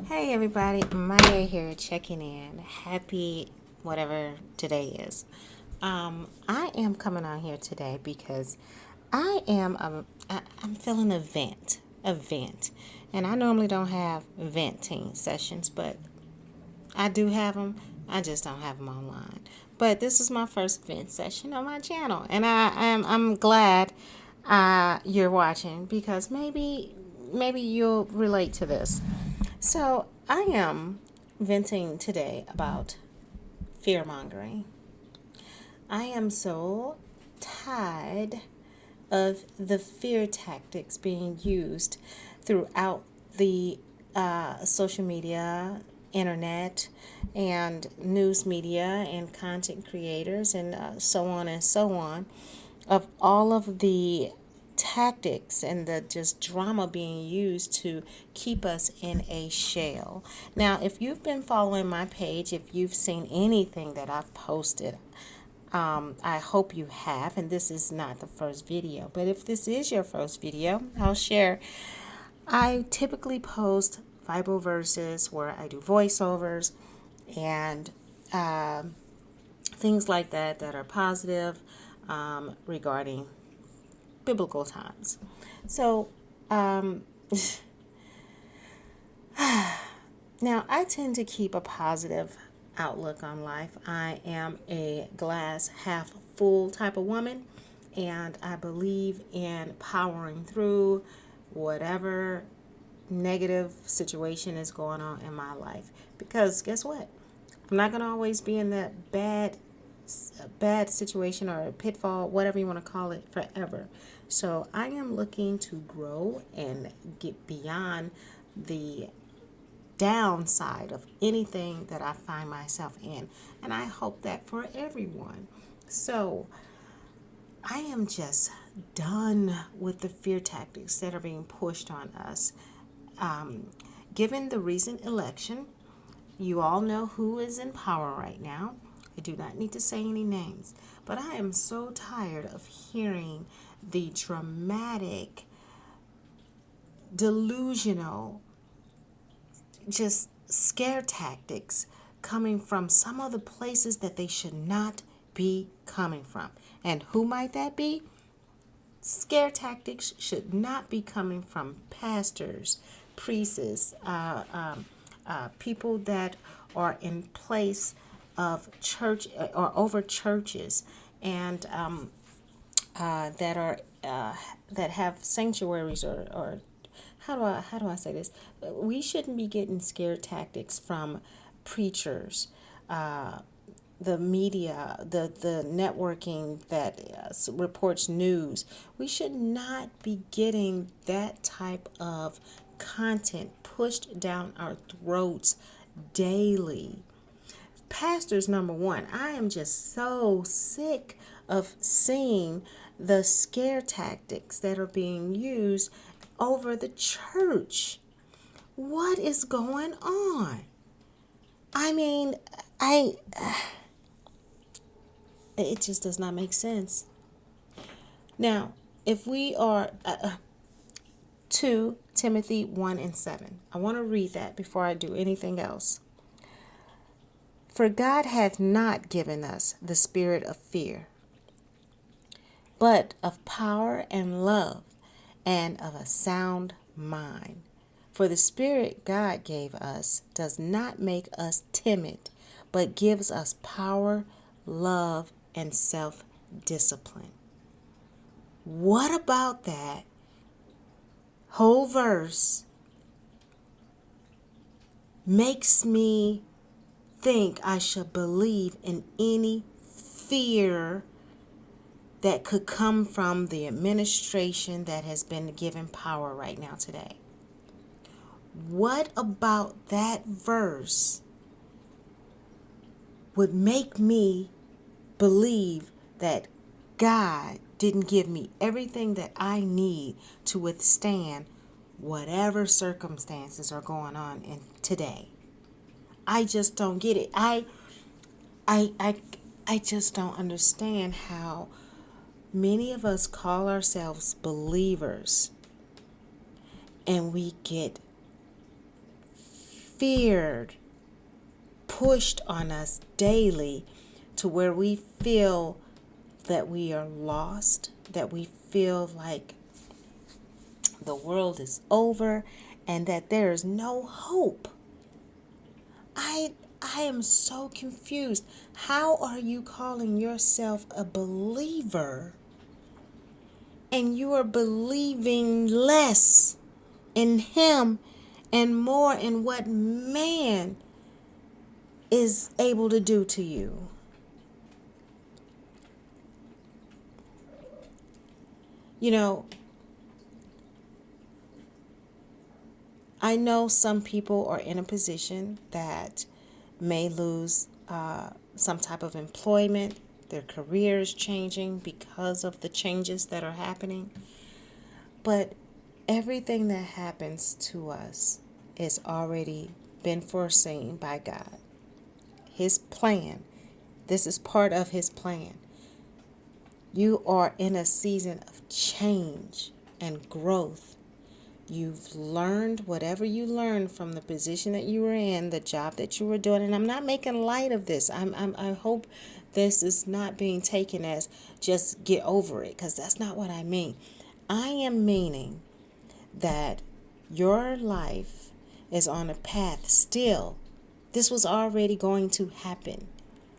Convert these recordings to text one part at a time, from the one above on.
Hey everybody, Maya here checking in. Happy whatever today is. I am coming on here today because I'm feeling a vent, and I normally don't have venting sessions, but I do have them. I just don't have them online. But this is my first vent session on my channel, and I'm glad you're watching because maybe you'll relate to this. So I am venting today about fear mongering. I am so tired of the fear tactics being used throughout the social media, internet, and news media, and content creators, and so on and so on, of all of the tactics and the just drama being used to keep us in a shell. Now, if you've been following my page, if you've seen anything that I've posted, I hope you have, and this is not the first video, but if this is your first video, I'll share. I typically post Bible verses where I do voiceovers and things like that are positive regarding biblical times. So, now I tend to keep a positive outlook on life. I am a glass half full type of woman, and I believe in powering through whatever negative situation is going on in my life. Because guess what? I'm not going to always be in that bad situation or a pitfall, whatever you want to call it, forever. So I am looking to grow and get beyond the downside of anything that I find myself in. And I hope that for everyone. So I am just done with the fear tactics that are being pushed on us. Given the recent election, you all know who is in power right now. I do not need to say any names, but I am so tired of hearing the dramatic, delusional, just scare tactics coming from some of the places that they should not be coming from. And who might that be? Scare tactics should not be coming from pastors, priests, people that are in place of church or over churches, and that are that have sanctuaries, or how do I say this? We shouldn't be getting scare tactics from preachers, the media, the networking that reports news. We should not be getting that type of content pushed down our throats daily. Pastors, number one, I am just so sick of seeing the scare tactics that are being used over the church. What is going on? I mean, it just does not make sense. Now, if we are 2 Timothy 1 and 7, I want to read that before I do anything else. For God hath not given us the spirit of fear, but of power and love and of a sound mind. For the spirit God gave us does not make us timid, but gives us power, love, and self-discipline. What about that whole verse makes me think I should believe in any fear that could come from the administration that has been given power right now today? What about that verse would make me believe that God didn't give me everything that I need to withstand whatever circumstances are going on in today? I just don't get it. I I I just don't understand how many of us call ourselves believers and we get feared, pushed on us daily to where we feel that we are lost, that we feel like the world is over and that there is no hope. I am so confused. How are you calling yourself a believer and you are believing less in him and more in what man is able to do to you? You know, I know some people are in a position that may lose some type of employment. Their career is changing because of the changes that are happening. But everything that happens to us is already been foreseen by God. His plan. This is part of his plan. You are in a season of change and growth. You've learned whatever you learned from the position that you were in, the job that you were doing. And I'm not making light of this. I hope this is not being taken as just get over it, because that's not what I mean. I am meaning that your life is on a path still. This was already going to happen.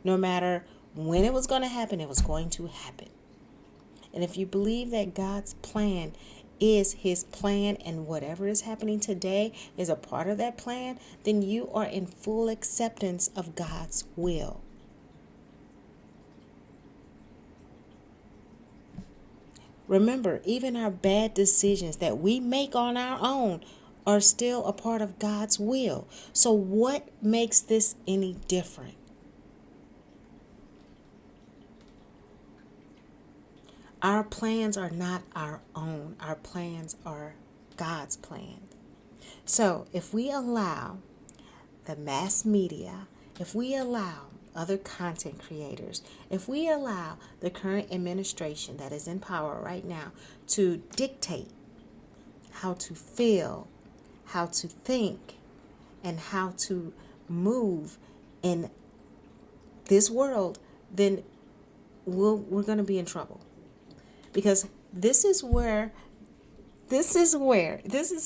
No matter when it was going to happen, it was going to happen. And if you believe that God's plan is his plan and whatever is happening today is a part of that plan, then you are in full acceptance of God's will. Remember, even our bad decisions that we make on our own are still a part of God's will. So what makes this any different? Our plans are not our own. Our plans are God's plan. So if we allow the mass media, if we allow other content creators, if we allow the current administration that is in power right now to dictate how to feel, how to think, and how to move in this world, then we're going to be in trouble. Because this is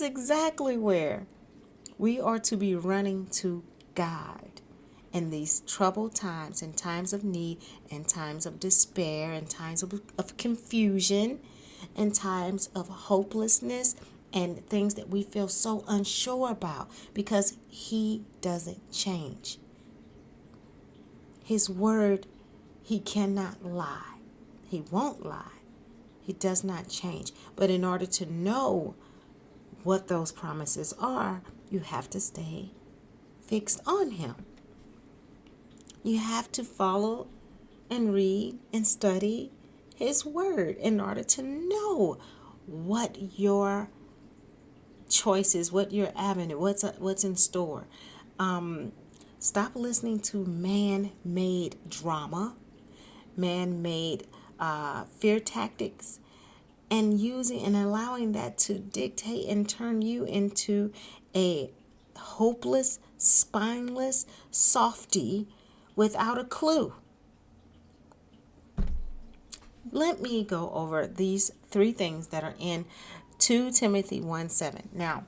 exactly where we are to be running to God in these troubled times, in times of need, in times of despair, in times of confusion, in times of hopelessness, and things that we feel so unsure about, because he doesn't change. His word, he cannot lie. He won't lie. He does not change. But in order to know what those promises are, you have to stay fixed on him. You have to follow and read and study his word in order to know what your choice is, what your avenue, what's in store. Stop listening to man-made drama, man-made fear tactics, and using and allowing that to dictate and turn you into a hopeless, spineless softy without a clue. Let me go over these 3 things that are in 2 Timothy 1:7. Now,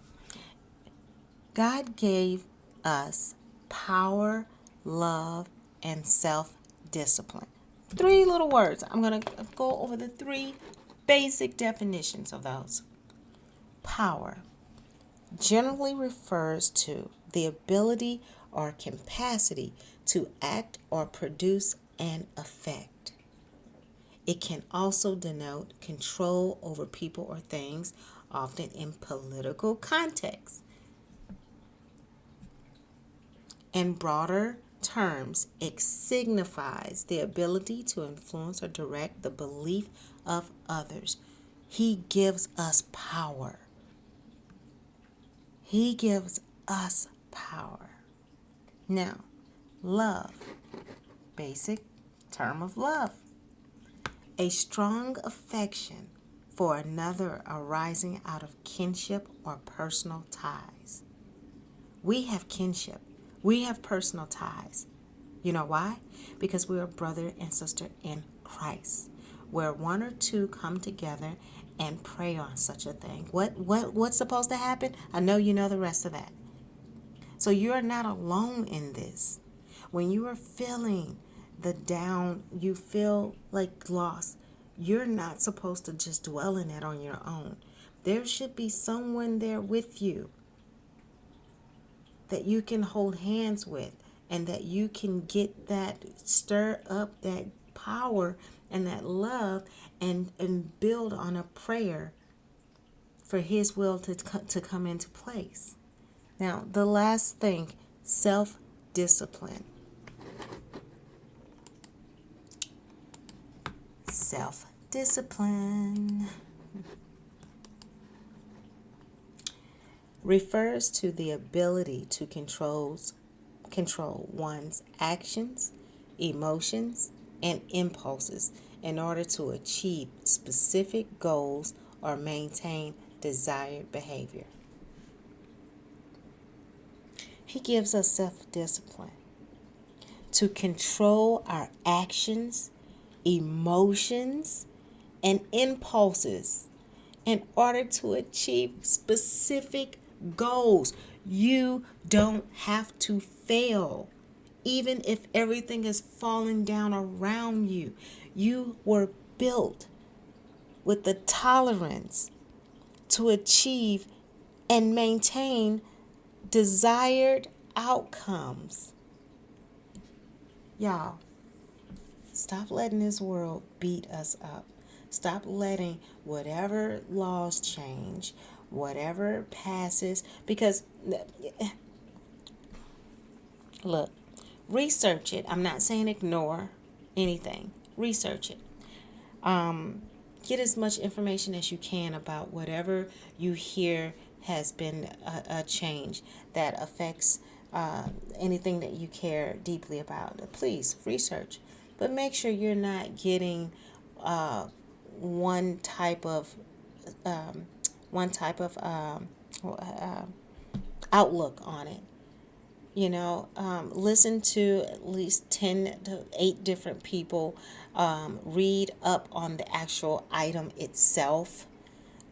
God gave us power, love, and self-discipline. 3 little words. I'm going to go over the 3 basic definitions of those. Power generally refers to the ability or capacity to act or produce an effect. It can also denote control over people or things, often in political contexts. In broader terms, it signifies the ability to influence or direct the belief of others. He gives us power. He gives us power. Now, love. Basic term of love. A strong affection for another arising out of kinship or personal ties. We have kinship. We have personal ties. You know why? Because we're a brother and sister in Christ. Where one or two come together and pray on such a thing. What's supposed to happen? I know you know the rest of that. So you're not alone in this. When you are feeling the down, you feel like lost, you're not supposed to just dwell in it on your own. There should be someone there with you that you can hold hands with, and that you can get that, stir up that power and that love, and build on a prayer for his will to come into place. Now, the last thing, self-discipline. Self-discipline refers to the ability to control one's actions, emotions, and impulses in order to achieve specific goals or maintain desired behavior. He gives us self-discipline to control our actions, emotions, and impulses in order to achieve specific goals. You don't have to fail. Even if everything is falling down around you, you were built with the tolerance to achieve and maintain desired outcomes. Y'all, stop letting this world beat us up. Stop letting whatever laws change, whatever passes, because look, research it. I'm not saying ignore anything. Research it. Get as much information as you can about whatever you hear has been a change that affects anything that you care deeply about. Please research, but make sure you're not getting one type of outlook on it. Listen to at least 10 to 8 different people. Read up on the actual item itself.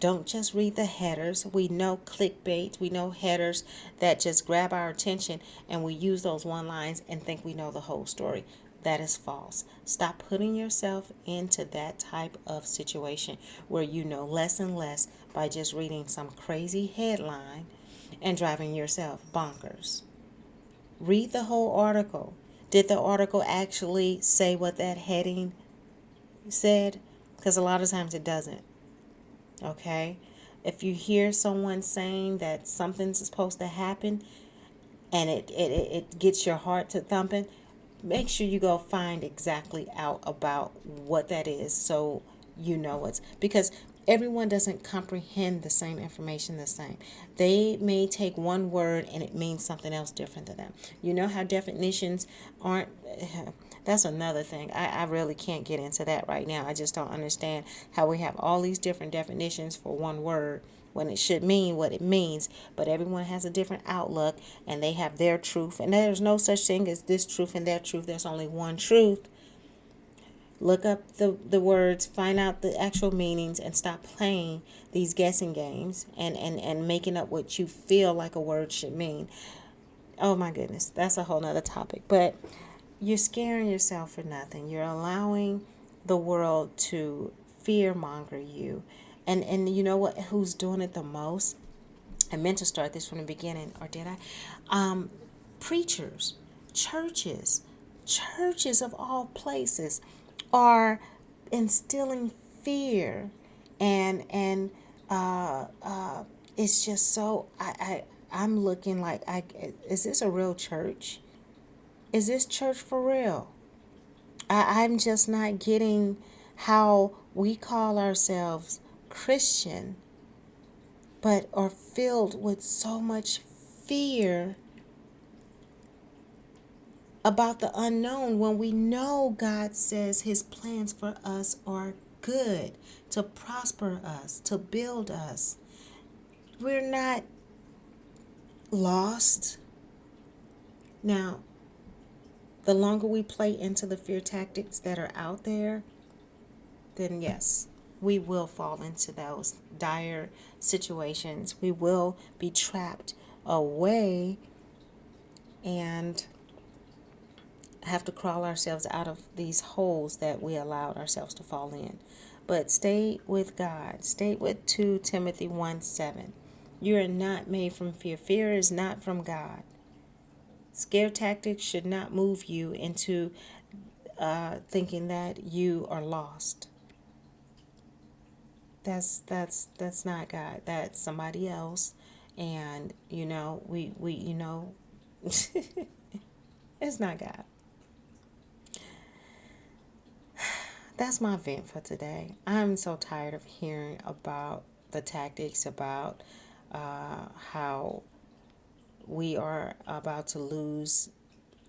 Don't just read the headers. We know clickbait. We know headers that just grab our attention, and we use those one lines and think we know the whole story. That is false. Stop putting yourself into that type of situation where you know less and less by just reading some crazy headline and driving yourself bonkers. Read the whole article. Did the article actually say what that heading said? Because a lot of times it doesn't. Okay? If you hear someone saying that something's supposed to happen and it gets your heart to thumping, make sure you go find exactly out about what that is, so you know it's, because everyone doesn't comprehend the same information the same. They may take one word and it means something else different to them. You know how definitions aren't, that's another thing. I really can't get into that right now. I just don't understand how we have all these different definitions for one word when it should mean what it means, but everyone has a different outlook and they have their truth, and there's no such thing as this truth and that truth. There's only one truth. Look up the words, find out the actual meanings, and stop playing these guessing games and making up what you feel like a word should mean. Oh my goodness, that's a whole nother topic. But you're scaring yourself for nothing. You're allowing the world to fear monger you. And you know what? Who's doing it the most? I meant to start this from the beginning, or did I? Preachers, churches of all places are instilling fear, and it's just so. I'm looking like, is this a real church? Is this church for real? I'm just not getting how we call ourselves Christian, but are filled with so much fear about the unknown when we know God says his plans for us are good, to prosper us, to build us. We're not lost. Now, the longer we play into the fear tactics that are out there, then yes, we will fall into those dire situations. We will be trapped away and have to crawl ourselves out of these holes that we allowed ourselves to fall in. But stay with God. Stay with 2 Timothy 1:7. You are not made from fear. Fear is not from God. Scare tactics should not move you into thinking that you are lost. That's not God. That's somebody else. And we it's not God. That's my vent for today. I'm so tired of hearing about the tactics, about how we are about to lose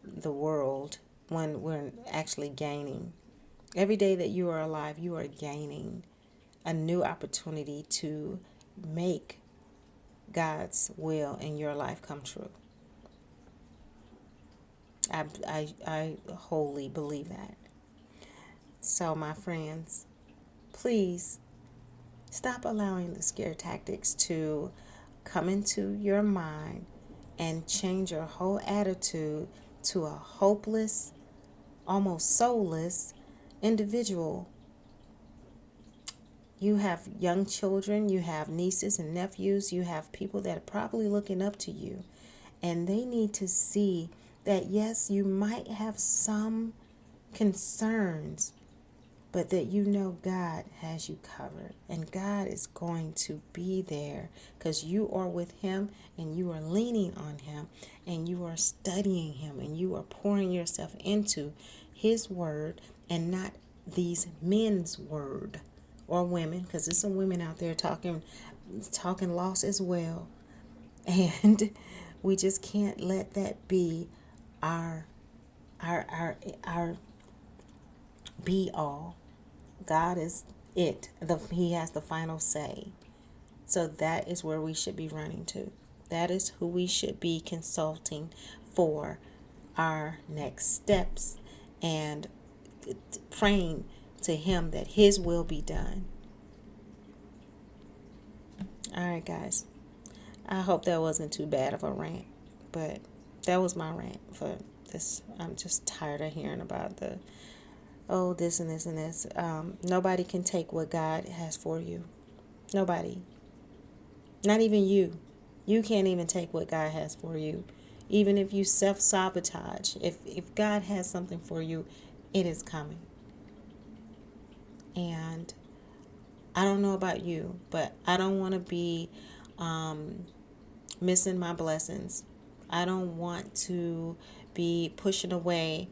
the world when we're actually gaining. Every day that you are alive, you are gaining a new opportunity to make God's will in your life come true. I wholly believe that. So, my friends, please stop allowing the scare tactics to come into your mind and change your whole attitude to a hopeless, almost soulless individual. You have young children, you have nieces and nephews, you have people that are probably looking up to you, and they need to see that yes, you might have some concerns, but that God has you covered, and God is going to be there because you are with Him and you are leaning on Him and you are studying Him and you are pouring yourself into His Word and not these men's word or women, because there's some women out there talking loss as well, and we just can't let that be our our be all. God is it. He has the final say. So that is where we should be running to. That is who we should be consulting for our next steps and praying to Him that His will be done. All right, guys. I hope that wasn't too bad of a rant, but that was my rant for this. I'm just tired of hearing about this and this and this. Nobody can take what God has for you. Nobody. Not even you. You can't even take what God has for you. Even if you self-sabotage, if God has something for you, it is coming. And I don't know about you, but I don't want to be missing my blessings. I don't want to be pushing away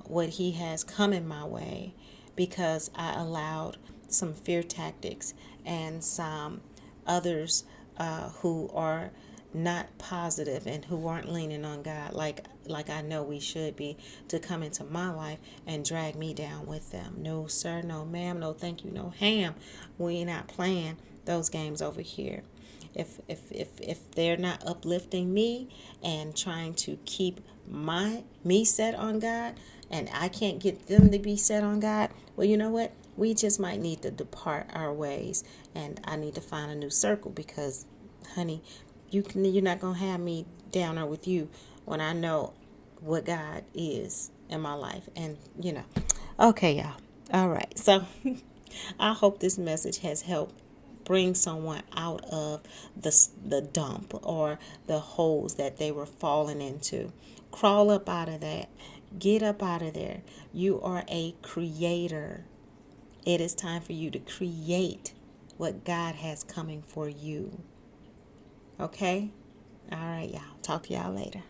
what He has coming my way because I allowed some fear tactics and some others who are not positive and who aren't leaning on God like I know we should be to come into my life and drag me down with them. No sir, no ma'am, no thank you, no ham. We not playing those games over here. If they're not uplifting me and trying to keep me set on God, and I can't get them to be set on God, well, you know what? We just might need to depart our ways, and I need to find a new circle because, honey, you're not gonna have me down there with you when I know what God is in my life, and Okay, y'all. All right, so I hope this message has helped bring someone out of the dump or the holes that they were falling into. Crawl up out of that. Get up out of there. You are a creator. It is time for you to create what God has coming for you. Okay? All right, y'all. Talk to y'all later.